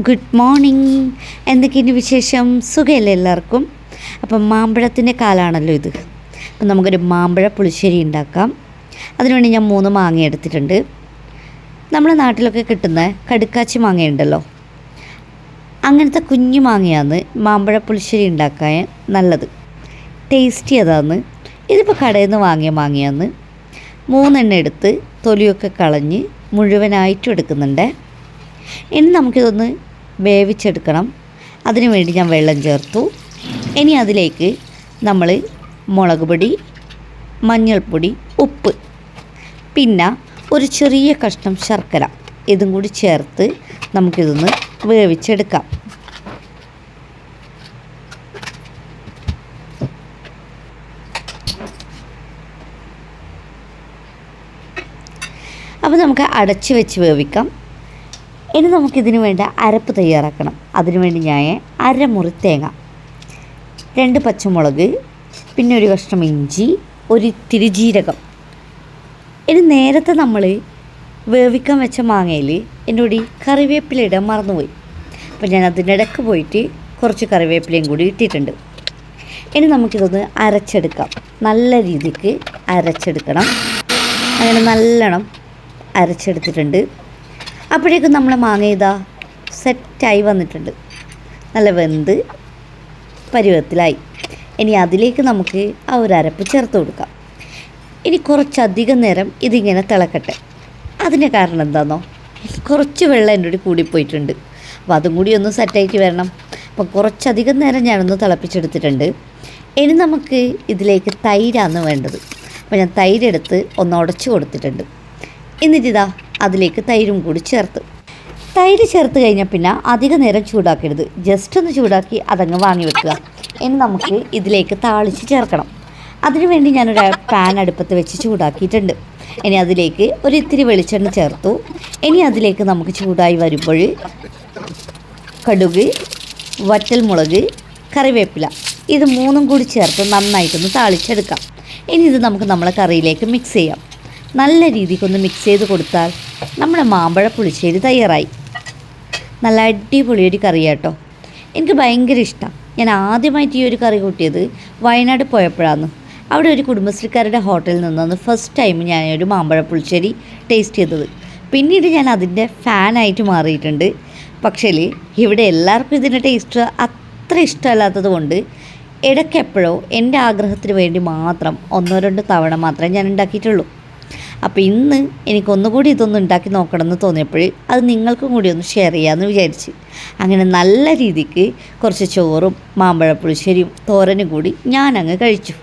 Good morning. എന്തൊക്കെയുണ്ട് വിശേഷം? സുഖമല്ലേ എല്ലാവർക്കും? അപ്പം മാമ്പഴത്തിൻ്റെ കാലമാണല്ലോ ഇത്. അപ്പം നമുക്കൊരു മാമ്പഴ പുളിശ്ശേരി ഉണ്ടാക്കാം. അതിനുവേണ്ടി ഞാൻ 3 മാങ്ങ എടുത്തിട്ടുണ്ട്. നമ്മുടെ നാട്ടിലൊക്കെ കിട്ടുന്ന കടുക്കാച്ചി മാങ്ങയുണ്ടല്ലോ, അങ്ങനത്തെ കുഞ്ഞു മാങ്ങയാണ് മാമ്പഴ പുളിശ്ശേരി ഉണ്ടാക്കാൻ നല്ലത്. ടേസ്റ്റി അതാണ്. ഇതിപ്പോൾ കടയിൽ നിന്ന് വാങ്ങിയ മാങ്ങയാണ്. 3 എണ്ണം എടുത്ത് തൊലിയൊക്കെ കളഞ്ഞ് മുഴുവനായിട്ടും എടുക്കുന്നുണ്ട്. ഇനി നമുക്കിതൊന്ന് വേവിച്ചെടുക്കണം. അതിനു വേണ്ടി ഞാൻ വെള്ളം ചേർത്തു. ഇനി അതിലേക്ക് നമ്മൾ മുളക് പൊടി, മഞ്ഞൾപ്പൊടി, ഉപ്പ്, പിന്നെ ഒരു ചെറിയ കഷ്ണം ശർക്കര ഇതും കൂടി ചേർത്ത് നമുക്കിതൊന്ന് വേവിച്ചെടുക്കാം. അപ്പോൾ നമുക്ക് അടച്ച് വെച്ച് വേവിക്കാം. ഇനി നമുക്കിതിന് വേണ്ട അരപ്പ് തയ്യാറാക്കണം. അതിനുവേണ്ടി ഞാൻ അരമുറി തേങ്ങ, 2 പച്ചമുളക്, പിന്നെ ഒരു കഷ്ണം ഇഞ്ചി, ഒരു ഇത്തിരി ജീരകം. ഇനി നേരത്തെ നമ്മൾ വേവിക്കാൻ വെച്ച മാങ്ങയിൽ എന്നോട് കറിവേപ്പില ഇടാൻ മറന്നുപോയി. അപ്പോൾ ഞാൻ അതിനിടയ്ക്ക് പോയിട്ട് കുറച്ച് കറിവേപ്പിലയും കൂടി ഇട്ടിട്ടുണ്ട്. ഇനി നമുക്കിതൊന്ന് അരച്ചെടുക്കാം. നല്ല രീതിക്ക് അരച്ചെടുക്കണം. അങ്ങനെ നല്ലോണം അരച്ചെടുത്തിട്ടുണ്ട്. അപ്പോഴേക്കും നമ്മളെ മാങ്ങ ഇതാ സെറ്റായി വന്നിട്ടുണ്ട്. നല്ല വെന്ത് പരുവത്തിലായി. ഇനി അതിലേക്ക് നമുക്ക് ആ ഒരു അരപ്പ് ചേർത്ത് കൊടുക്കാം. ഇനി കുറച്ചധികം നേരം ഇതിങ്ങനെ തിളക്കട്ടെ. അതിൻ്റെ കാരണം എന്താണെന്നോ, കുറച്ച് വെള്ളം എൻ്റെ കൂടി കൂടിപ്പോയിട്ടുണ്ട്. അപ്പോൾ അതും കൂടി ഒന്ന് സെറ്റായിട്ട് വരണം. അപ്പോൾ കുറച്ചധികം നേരം ഞാനൊന്ന് തിളപ്പിച്ചെടുത്തിട്ടുണ്ട്. ഇനി നമുക്ക് ഇതിലേക്ക് തൈരാണ് വേണ്ടത്. അപ്പോൾ ഞാൻ തൈരെടുത്ത് ഒന്ന് ഉടച്ച് കൊടുത്തിട്ടുണ്ട്. എന്നിട്ടിതാ അതിലേക്ക് തൈരും കൂടി ചേർത്ത്. തൈര് ചേർത്ത് കഴിഞ്ഞാൽ പിന്നെ അധിക നേരം ചൂടാക്കരുത്. ജസ്റ്റ് ഒന്ന് ചൂടാക്കി അതങ്ങ് വാങ്ങി വെക്കുക. ഇനി നമുക്ക് ഇതിലേക്ക് താളിച്ച് ചേർക്കണം. അതിനുവേണ്ടി ഞാനൊരു പാൻ അടുപ്പത്ത് വെച്ച് ചൂടാക്കിയിട്ടുണ്ട്. ഇനി അതിലേക്ക് ഒരു ഇത്തിരി വെളിച്ചെണ്ണ ചേർത്തു. ഇനി അതിലേക്ക് നമുക്ക് ചൂടായി വരുമ്പോൾ കടുക്, വറ്റൽമുളക്, കറിവേപ്പില ഇത് 3 കൂടി ചേർത്ത് നന്നായിട്ടൊന്ന് താളിച്ചെടുക്കാം. ഇനി ഇത് നമുക്ക് നമ്മളെ കറിയിലേക്ക് മിക്സ് ചെയ്യാം. നല്ല രീതിക്കൊന്ന് മിക്സ് ചെയ്ത് കൊടുത്താൽ നമ്മുടെ മാമ്പഴ പുളിശ്ശേരി തയ്യാറായി. നല്ല അടിപൊളി ഒരു കറിയാട്ടോ. എനിക്ക് ഭയങ്കര ഇഷ്ടമാണ്. ഞാൻ ആദ്യമായിട്ട് ഈ ഒരു കറി കൂട്ടിയത് വയനാട് പോയപ്പോഴാണ്. അവിടെ ഒരു കുടുംബശ്രീക്കാരുടെ ഹോട്ടലിൽ നിന്നാണ് ഫസ്റ്റ് ടൈം ഞാൻ ഒരു മാമ്പഴ പുളിശ്ശേരി ടേസ്റ്റ് ചെയ്തത്. പിന്നീട് ഞാൻ അതിൻ്റെ ഫാനായിട്ട് മാറിയിട്ടുണ്ട്. പക്ഷേ ഇവിടെ എല്ലാവർക്കും ഇതിൻ്റെ ടേസ്റ്റ് അത്ര ഇഷ്ടമല്ലാത്തത് കൊണ്ട് ഇടയ്ക്കെപ്പോഴോ എൻ്റെ ആഗ്രഹത്തിന് വേണ്ടി മാത്രം 1-2 തവണ മാത്രമേ ഞാൻ ഉണ്ടാക്കിയിട്ടുള്ളൂ. അപ്പോൾ ഇന്ന് എനിക്കൊന്നുകൂടി ഇതൊന്ന് ഉണ്ടാക്കി നോക്കണമെന്ന് തോന്നിയപ്പോൾ അത് നിങ്ങൾക്കും കൂടി ഒന്ന് ഷെയർ ചെയ്യാമെന്ന് വിചാരിച്ച് അങ്ങനെ നല്ല രീതിക്ക് കുറച്ച് ചോറും മാമ്പഴ പുളിശ്ശേരിയും തോരനും കൂടി ഞാനങ്ങ് കഴിച്ചു.